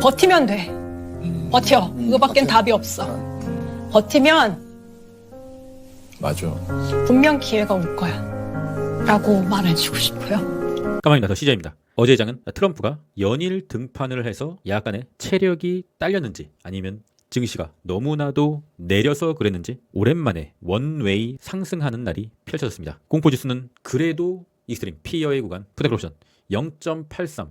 버티면 돼. 버텨. 이거밖엔 답이 없어. 버티면 맞아. 분명 기회가 올 거야. 라고 말해주고 싶어요. 까마귀 나서 CJ입니다. 어제 장은 트럼프가 연일 등판을 해서 약간의 체력이 딸렸는지 아니면 증시가 너무나도 내려서 그랬는지 오랜만에 원웨이 상승하는 날이 펼쳐졌습니다. 공포지수는 그래도 익스트림 피어의 구간 푸덴코옵션 0.83.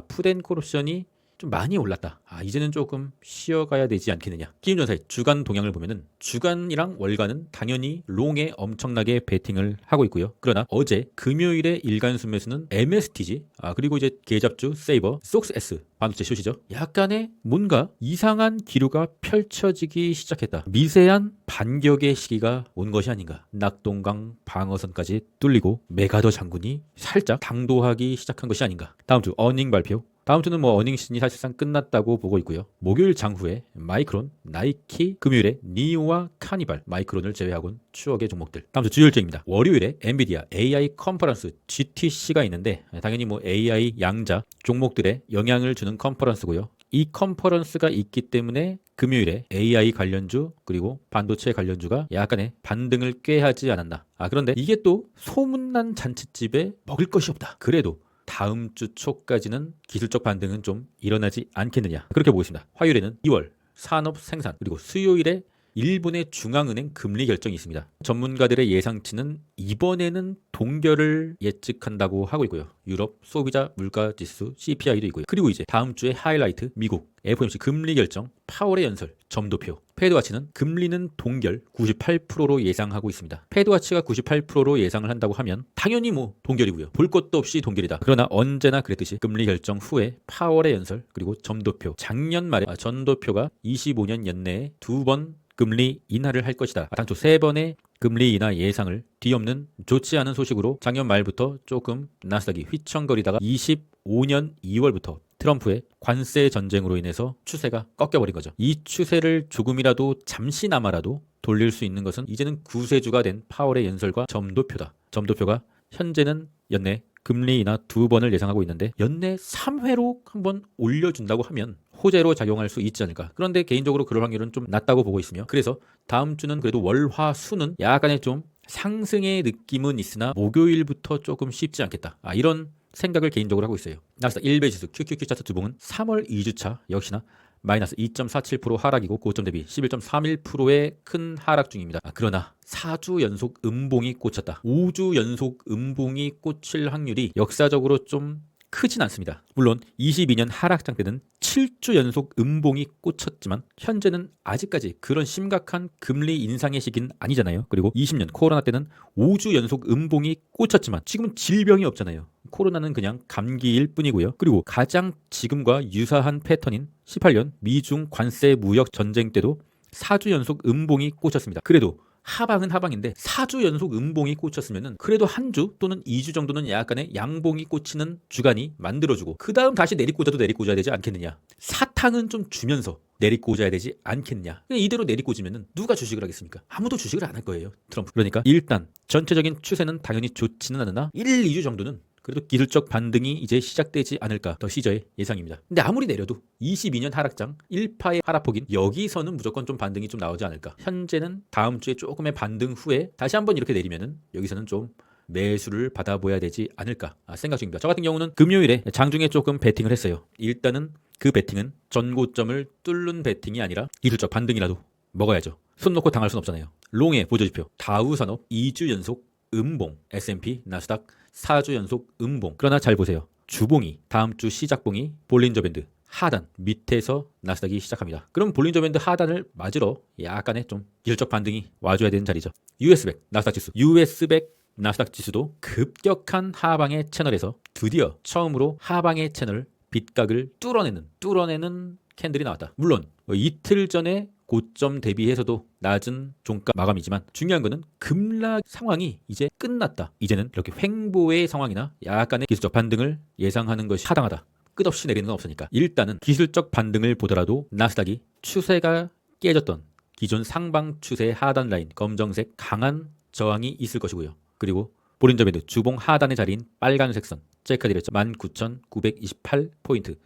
푸덴코옵션이 좀 많이 올랐다. 이제는 조금 쉬어가야 되지 않겠느냐. 기임전사의 주간 동향을 보면은 주간이랑 월간은 당연히 롱에 엄청나게 베팅을 하고 있고요. 그러나 어제 금요일의 일간 순매수는 MSTG 그리고 이제 계잡주 세이버, 속스 반도체 숏이죠. 약간의 뭔가 이상한 기류가 펼쳐지기 시작했다. 미세한 반격의 시기가 온 것이 아닌가. 낙동강 방어선까지 뚫리고 메가더 장군이 살짝 당도하기 시작한 것이 아닌가. 다음 주 어닝 발표. 다음 주는 어닝 시즌이 사실상 끝났다고 보고 있고요. 목요일 장후에 마이크론, 나이키, 금요일에 니오와 카니발, 마이크론을 제외하고는 추억의 종목들. 다음 주 주요일정입니다. 월요일에 엔비디아 AI 컨퍼런스 GTC가 있는데 당연히 AI 양자 종목들에 영향을 주는 컨퍼런스고요. 이 컨퍼런스가 있기 때문에 금요일에 AI 관련주 그리고 반도체 관련주가 약간의 반등을 꾀하지 않았나. 그런데 이게 또 소문난 잔칫집에 먹을 것이 없다. 그래도 다음 주 초까지는 기술적 반등은 좀 일어나지 않겠느냐. 그렇게 보고 있습니다. 화요일에는 2월 산업 생산 그리고 수요일에 일본의 중앙은행 금리 결정이 있습니다. 전문가들의 예상치는 이번에는 동결을 예측한다고 하고 있고요. 유럽 소비자 물가지수 CPI도 있고요. 그리고 이제 다음 주에 하이라이트 미국 FOMC 금리 결정, 파월의 연설, 점도표. 패드와치는 금리는 동결 98%로 예상하고 있습니다. 패드와치가 98%로 예상을 한다고 하면 당연히 동결이고요. 볼 것도 없이 동결이다. 그러나 언제나 그랬듯이 금리 결정 후에 파월의 연설 그리고 점도표. 작년 말에 점도표가 25년 연내에 2번 금리 인하를 할 것이다. 당초 3번의 금리 인하 예상을 뒤엎는 좋지 않은 소식으로 작년 말부터 조금 나스닥이 휘청거리다가 25년 2월부터 트럼프의 관세 전쟁으로 인해서 추세가 꺾여버린 거죠. 이 추세를 조금이라도 잠시나마라도 돌릴 수 있는 것은 이제는 구세주가 된 파월의 연설과 점도표다. 점도표가 현재는 연내 금리 인하 2번을 예상하고 있는데 연내 3회로 한번 올려준다고 하면 호재로 작용할 수 있지 않을까. 그런데 개인적으로 그럴 확률은 좀 낮다고 보고 있으며 그래서 다음 주는 그래도 월, 화, 수는 약간의 좀 상승의 느낌은 있으나 목요일부터 조금 쉽지 않겠다. 이런 생각을 개인적으로 하고 있어요. 나스닥 1배 지수 QQQ 차트 주봉은 3월 2주차 역시나 마이너스 2.47% 하락이고 고점 대비 11.31%의 큰 하락 중입니다. 그러나 4주 연속 음봉이 꽂혔다. 5주 연속 음봉이 꽂힐 확률이 역사적으로 좀 크진 않습니다. 물론 22년 하락장 때는 7주 연속 음봉이 꽂혔지만 현재는 아직까지 그런 심각한 금리 인상의 시기는 아니잖아요. 그리고 20년 코로나 때는 5주 연속 음봉이 꽂혔지만 지금은 질병이 없잖아요. 코로나는 그냥 감기일 뿐이고요. 그리고 가장 지금과 유사한 패턴인 18년 미중 관세 무역 전쟁 때도 4주 연속 음봉이 꽂혔습니다. 그래도 하방은 하방인데 4주 연속 음봉이 꽂혔으면은 그래도 한 주 또는 2주 정도는 약간의 양봉이 꽂히는 주간이 만들어주고 그 다음 다시 내리꽂아도 내리꽂아야 되지 않겠느냐. 사탕은 좀 주면서 내리꽂아야 되지 않겠냐. 이대로 내리꽂으면은 누가 주식을 하겠습니까? 아무도 주식을 안 할 거예요. 트럼프. 그러니까 일단 전체적인 추세는 당연히 좋지는 않으나 1, 2주 정도는 그래도 기술적 반등이 이제 시작되지 않을까 더 시저의 예상입니다. 근데 아무리 내려도 22년 하락장 1파의 하락폭인 여기서는 무조건 좀 반등이 좀 나오지 않을까. 현재는 다음 주에 조금의 반등 후에 다시 한번 이렇게 내리면은 여기서는 좀 매수를 받아보아야 되지 않을까 생각 중입니다. 저 같은 경우는 금요일에 장중에 조금 베팅을 했어요. 일단은 그 베팅은 전고점을 뚫는 베팅이 아니라 기술적 반등이라도 먹어야죠. 손 놓고 당할 순 없잖아요. 롱의 보조지표 다우산업 2주 연속 음봉, S&P, 나스닥 4주 연속 음봉. 그러나 잘 보세요. 주봉이 다음 주 시작봉이 볼린저 밴드 하단 밑에서 나스닥이 시작합니다. 그럼 볼린저 밴드 하단을 맞으러 약간의 좀 기술적 반등이 와줘야 되는 자리죠. US100 나스닥 지수 US100 나스닥 지수도 급격한 하방의 채널에서 드디어 처음으로 하방의 채널 빗각을 뚫어내는 캔들이 나왔다. 물론 이틀 전에 고점 대비해서도 낮은 종가 마감이지만 중요한 거는 급락 상황이 이제 끝났다. 이제는 이렇게 횡보의 상황이나 약간의 기술적 반등을 예상하는 것이 타당하다. 끝없이 내리는 건 없으니까 일단은 기술적 반등을 보더라도 나스닥이 추세가 깨졌던 기존 상방 추세 하단 라인 검정색 강한 저항이 있을 것이고요. 그리고 볼린저 밴드 주봉 하단의 자리인 빨간색 선 체크드렸죠. 19,928포인트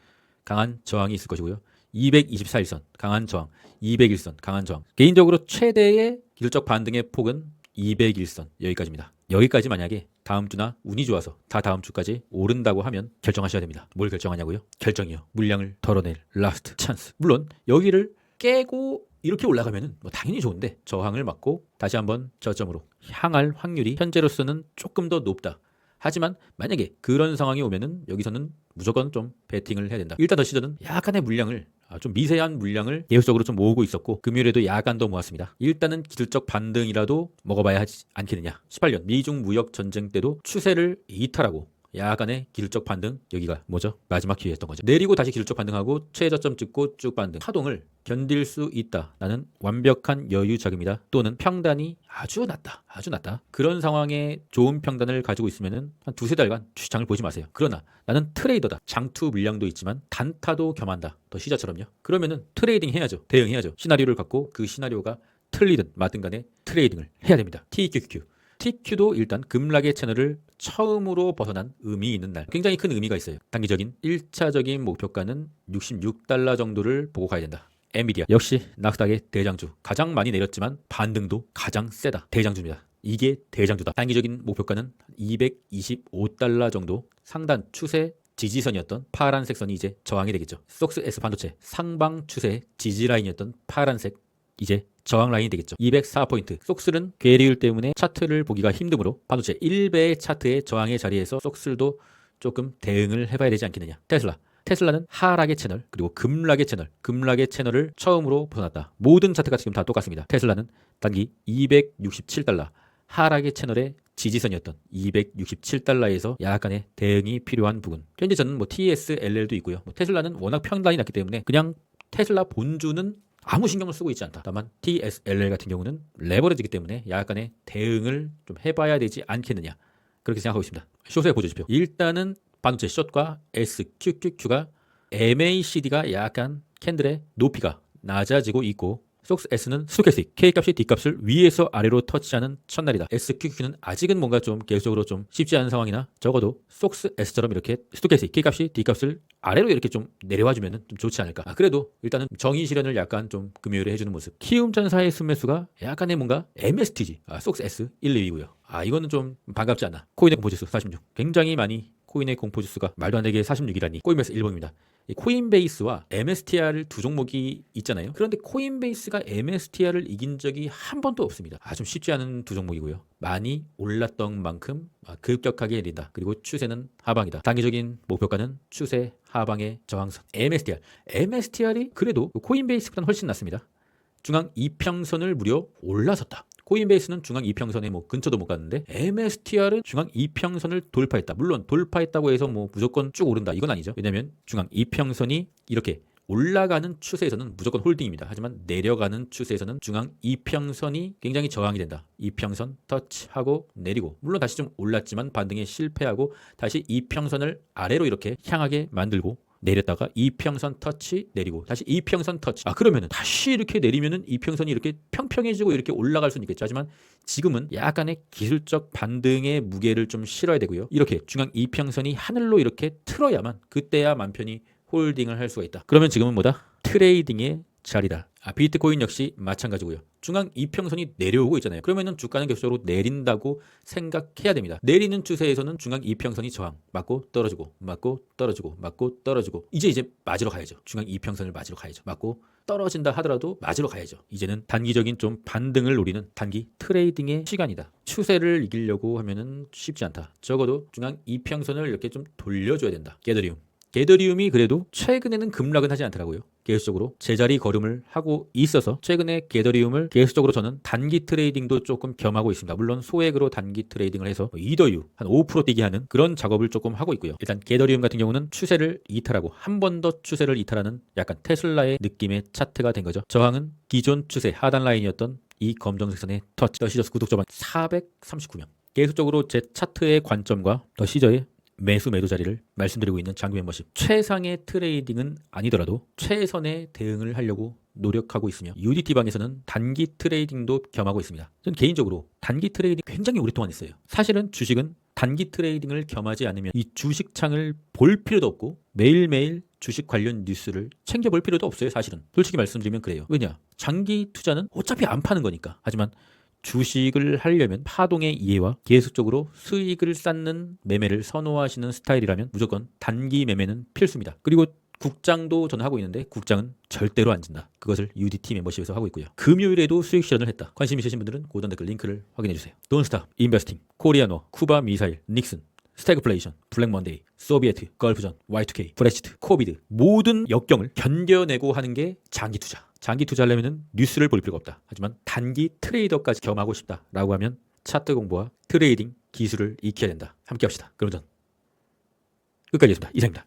강한 저항이 있을 것이고요. 224일선 강한 저항, 201선 강한 저항. 개인적으로 최대의 기술적 반등의 폭은 201선 여기까지입니다. 여기까지 만약에 다음 주나 운이 좋아서 다 다음 주까지 오른다고 하면 결정하셔야 됩니다. 뭘 결정하냐고요? 결정이요. 물량을 덜어낼 라스트 찬스. 물론 여기를 깨고 이렇게 올라가면은 뭐 당연히 좋은데 저항을 맞고 다시 한번 저점으로 향할 확률이 현재로서는 조금 더 높다. 하지만 만약에 그런 상황이 오면은 여기서는 무조건 좀 베팅을 해야 된다. 일단 더 시전은 약간의 물량을 좀 미세한 물량을 계속적으로 좀 모으고 있었고 금요일에도 약간 더 모았습니다. 일단은 기술적 반등이라도 먹어봐야 하지 않겠느냐. 18년 미중 무역 전쟁 때도 추세를 이탈하고 약간의 기술적 반등, 여기가 뭐죠? 마지막 기회였던 거죠. 내리고 다시 기술적 반등하고 최저점 찍고 쭉 반등. 파동을 견딜 수 있다. 나는 완벽한 여유 자금이다. 또는 평단이 아주 낮다. 아주 낮다. 그런 상황에 좋은 평단을 가지고 있으면은 한 두세 달간 주식장을 보지 마세요. 그러나 나는 트레이더다. 장투 물량도 있지만 단타도 겸한다. 더 시자처럼요. 그러면은 트레이딩 해야죠. 대응해야죠. 시나리오를 갖고 그 시나리오가 틀리든 맞든 간에 트레이딩을 해야 됩니다. TQQQ. TQ도 일단 급락의 채널을 처음으로 벗어난 의미 있는 날. 굉장히 큰 의미가 있어요. 단기적인 1차적인 목표가는 $66 정도를 보고 가야 된다. 엔비디아 역시 나스닥의 대장주. 가장 많이 내렸지만 반등도 가장 세다. 대장주입니다. 이게 대장주다. 단기적인 목표가는 $225 정도. 상단 추세 지지선이었던 파란색 선이 이제 저항이 되겠죠. 속스 S 반도체 상방 추세 지지라인이었던 파란색 이제 저항 라인이 되겠죠. 204포인트. 속슬은 괴리율 때문에 차트를 보기가 힘드므로 반도체 1배의 차트의 저항의 자리에서 속슬도 조금 대응을 해봐야 되지 않겠느냐. 테슬라는 하락의 채널 그리고 급락의 채널을 처음으로 벗어났다. 모든 차트가 지금 다 똑같습니다. 테슬라는 단기 $267 하락의 채널의 지지선이었던 $267에서 약간의 대응이 필요한 부분. 현재 저는 TSLL도 있고요. 테슬라는 워낙 평단이 낮기 때문에 그냥 테슬라 본주는 아무 신경을 쓰고 있지 않다. 다만 TSLL 같은 경우는 레버리지이기 때문에 약간의 대응을 좀 해봐야 되지 않겠느냐. 그렇게 생각하고 있습니다. 숏에 보여주십시오. 일단은 반도체 숏과 SQQQ가 MACD가 약간 캔들의 높이가 낮아지고 있고 속스 S는 스토캐스틱 K값이 D값을 위에서 아래로 터치하는 첫날이다. SQQ는 아직은 뭔가 좀 계속적으로 좀 쉽지 않은 상황이나 적어도 속스 S처럼 이렇게 스토캐스틱 K값이 D값을 아래로 이렇게 좀 내려와주면 좀 좋지 않을까. 그래도 일단은 정의 실현을 약간 좀 금요일에 해주는 모습. 키움전사의 순매수가 약간의 뭔가 MSTG 속스 S 1, 2위고요. 이거는 좀 반갑지 않나. 코인의 공포지수 46. 굉장히 많이 코인의 공포지수가 말도 안 되게 46이라니. 코인베이스 1번입니다. 코인베이스와 MSTR을 두 종목이 있잖아요. 그런데 코인베이스가 MSTR을 이긴 적이 한 번도 없습니다. 좀 쉽지 않은 두 종목이고요. 많이 올랐던 만큼 급격하게 내린다. 그리고 추세는 하방이다. 단기적인 목표가는 추세 하방의 저항선. MSTR이 그래도 코인베이스보다는 훨씬 낫습니다. 중앙 이평선을 무려 올라섰다. 코인베이스는 중앙 이평선에 근처도 못 갔는데 MSTR은 중앙 이평선을 돌파했다. 물론 돌파했다고 해서 무조건 쭉 오른다. 이건 아니죠. 왜냐하면 중앙 이평선이 이렇게 올라가는 추세에서는 무조건 홀딩입니다. 하지만 내려가는 추세에서는 중앙 이평선이 굉장히 저항이 된다. 이평선 터치하고 내리고 물론 다시 좀 올랐지만 반등에 실패하고 다시 이평선을 아래로 이렇게 향하게 만들고 내렸다가 이평선 터치 내리고 다시 이평선 터치. 그러면은 다시 이렇게 내리면은 이평선이 이렇게 평평해지고 이렇게 올라갈 수는 있겠죠. 하지만 지금은 약간의 기술적 반등의 무게를 좀 실어야 되고요. 이렇게 중앙 이평선이 하늘로 이렇게 틀어야만 그때야 맘 편히 홀딩을 할 수가 있다. 그러면 지금은 뭐다? 트레이딩의 자리다. 비트코인 역시 마찬가지고요. 중앙 이평선이 내려오고 있잖아요. 그러면은 주가는 계속적으로 내린다고 생각해야 됩니다. 내리는 추세에서는 중앙 이평선이 저항 맞고 떨어지고 맞고 떨어지고 맞고 떨어지고 이제 맞으러 가야죠. 중앙 이평선을 맞으러 가야죠. 맞고 떨어진다 하더라도 맞으러 가야죠. 이제는 단기적인 좀 반등을 노리는 단기 트레이딩의 시간이다. 추세를 이기려고 하면은 쉽지 않다. 적어도 중앙 이평선을 이렇게 좀 돌려줘야 된다. 게더리움이 그래도 최근에는 급락은 하지 않더라고요. 계속적으로 제자리 걸음을 하고 있어서 최근에 게더리움을 계속적으로 저는 단기 트레이딩도 조금 겸하고 있습니다. 물론 소액으로 단기 트레이딩을 해서 이더유 한 5% 뛰게 하는 그런 작업을 조금 하고 있고요. 일단 게더리움 같은 경우는 추세를 이탈하고 한 번 더 추세를 이탈하는 약간 테슬라의 느낌의 차트가 된 거죠. 저항은 기존 추세 하단 라인이었던 이 검정색 선의 터치. 더 시저스 구독자만 439명. 계속적으로 제 차트의 관점과 더 시저의 매수 매도 자리를 말씀드리고 있는 장기 멤버십. 최상의 트레이딩은 아니더라도 최선의 대응을 하려고 노력하고 있으며 UDT방에서는 단기 트레이딩도 겸하고 있습니다. 저는 개인적으로 단기 트레이딩 굉장히 오랫동안 했어요. 사실은 주식은 단기 트레이딩을 겸하지 않으면 이 주식창을 볼 필요도 없고 매일매일 주식 관련 뉴스를 챙겨볼 필요도 없어요. 사실은 솔직히 말씀드리면 그래요. 왜냐, 장기 투자는 어차피 안 파는 거니까. 하지만 주식을 하려면 파동의 이해와 계속적으로 수익을 쌓는 매매를 선호하시는 스타일이라면 무조건 단기 매매는 필수입니다. 그리고 국장도 저는 하고 있는데 국장은 절대로 안 진다. 그것을 UDT 멤버십에서 하고 있고요. 금요일에도 수익 실현을 했다. 관심 있으신 분들은 고정 댓글 링크를 확인해 주세요. 돈스타, 인베스팅, 코리아노, 쿠바 미사일, 닉슨, 스태그플레이션, 블랙 먼데이, 소비에트, 걸프전, Y2K, 브렉시트, 코비드 모든 역경을 견뎌내고 하는 게 장기 투자. 장기 투자하려면 뉴스를 볼 필요가 없다. 하지만 단기 트레이더까지 겸하고 싶다라고 하면 차트 공부와 트레이딩 기술을 익혀야 된다. 함께 합시다. 그럼 전 끝까지 했습니다. 이상입니다.